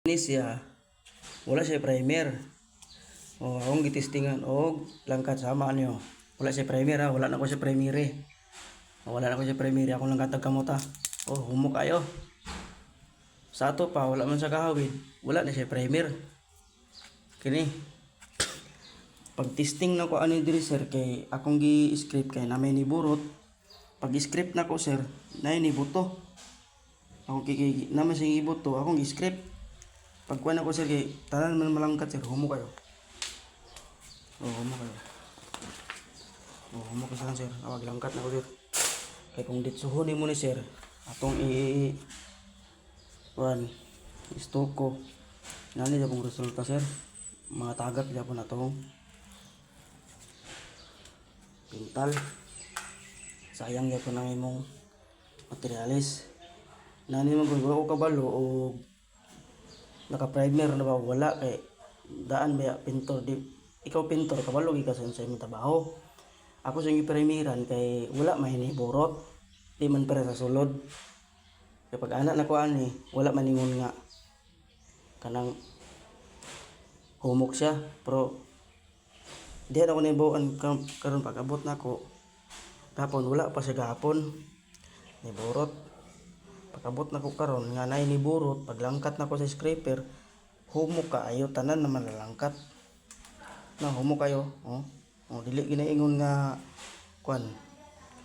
Ini siya, wala siya primer. O akong gitistingan og langkat sama niyo. Wala siya primer ha, wala na ko siya primer eh. Wala na ko siya primer, akong langkat kamota. Oh, humo kayo. Sa ato pa wala man sa kahawid, wala na siya primer. Kini. Pag testing na ko ani diri sir kay akong gi-script kay na may niburot. Pag script na ko sir, na ni buto. Ako kay na may sing ibuto, akong gi-script. Pagkuhan ako sir kay tanan man malangkat sir, humo kayo. Humo kayo. Humo ka sir, awag langkat na ko sir. Kay kung ditsuhon mo ni sir, atong istoko. Nani na pong resulta sir. Mga tagap na po na itong pintal. Sayang ya po na imong materialis. Nani mo kung wala ko kabalo o naka-primer na ba wala kay daan ba pintor di ikaw pintor kabalo gi ka sa imong trabaho. Ako sa gi-primeran kay wala may ni borot di man para sa sulod. Kay pag anak na ko ani wala man ingon nga kanang humok siya pero di ako nibuan karon pag abot nako gapon wala pa siya gapon ni borot. Pagabot na ko karon nga nay ni burot paglangkat na ko sa scraper humok kaayo tanan na malalangkat na humok kayo dili ginaingon nga kwan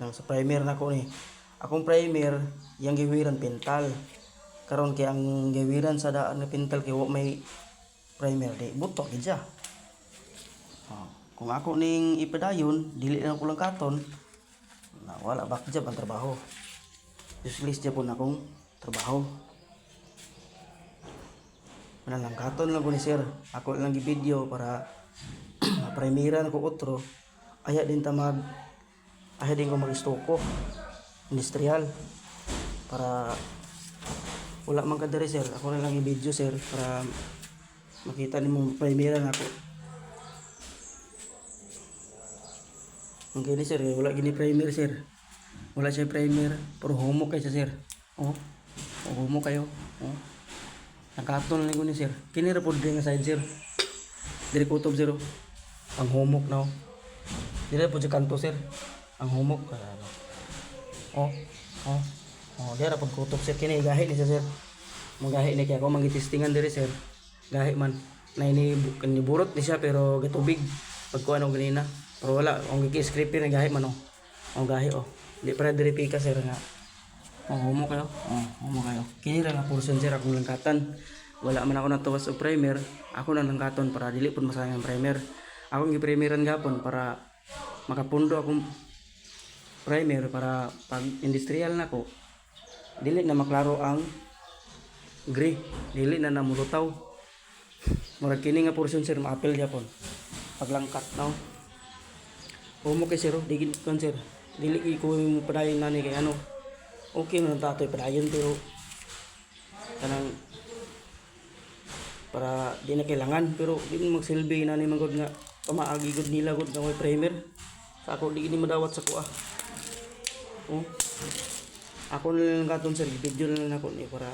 nang sa primer na ko ni akong primer yang giwiran pintal karon kay ang giwiran sa daan nga pintal kay wa may primer di butok gid siya. Kung ako ning ipadayon dili na ko langkaton na wala back job ang trabaho. Useless dyan po na akong trabaho. Manalangkaton lang ko ni sir. Ako lang i-video para mapremiran ko otro. Aya din ko mag-istoko. Industrial. Para wala man kadari sir. Ako na lang i-video sir. Para makita ni mong premiran ako. Ang gini sir. Wala gini primer sir. Wala siya primer, pero humok kayo sir. Humok kayo. Nakaton lang ko ni sir. Kini ra pod nga side sir. Diri kutob sir. Ang humok na. Diri pod sa kanto sir. Ang humok. Diri ra pod kutob sir kini gahi ni sir. Magahi ni kay ako mangitestingan diri sir. Gahi man. Na ini burot ni siya pero gatubig. Pagkuan og ganina. Pero wala ang gi-script ni gahi man Ang gahi Di para diri pika sir nga. Humo kayo. Humo kayo. Kini ra nga portion sir akong langkatan. Wala man ako natuwas og primer. Ako na langkaton para dili pud masayang ang primer. Akong gi-primeran gapon para makapundo akong primer para pag industrial nako dili na maklaro ang gray. Dili na namulutaw. Murag kini nga portion sir maapil gyapon. Paglangkat na. Humo kay sir, digid kon sir. Dili ko yung padayon nani kay okay man tatoy padayon pero kanang para di na kailangan pero di magsilbi nani magod nga pamaagi gud nila gud nga may primer sa ako di ni madawat sa kuha. Ako na lang katon sir video na lang ako ni para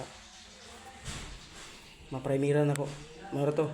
ma-primeran ako maro to.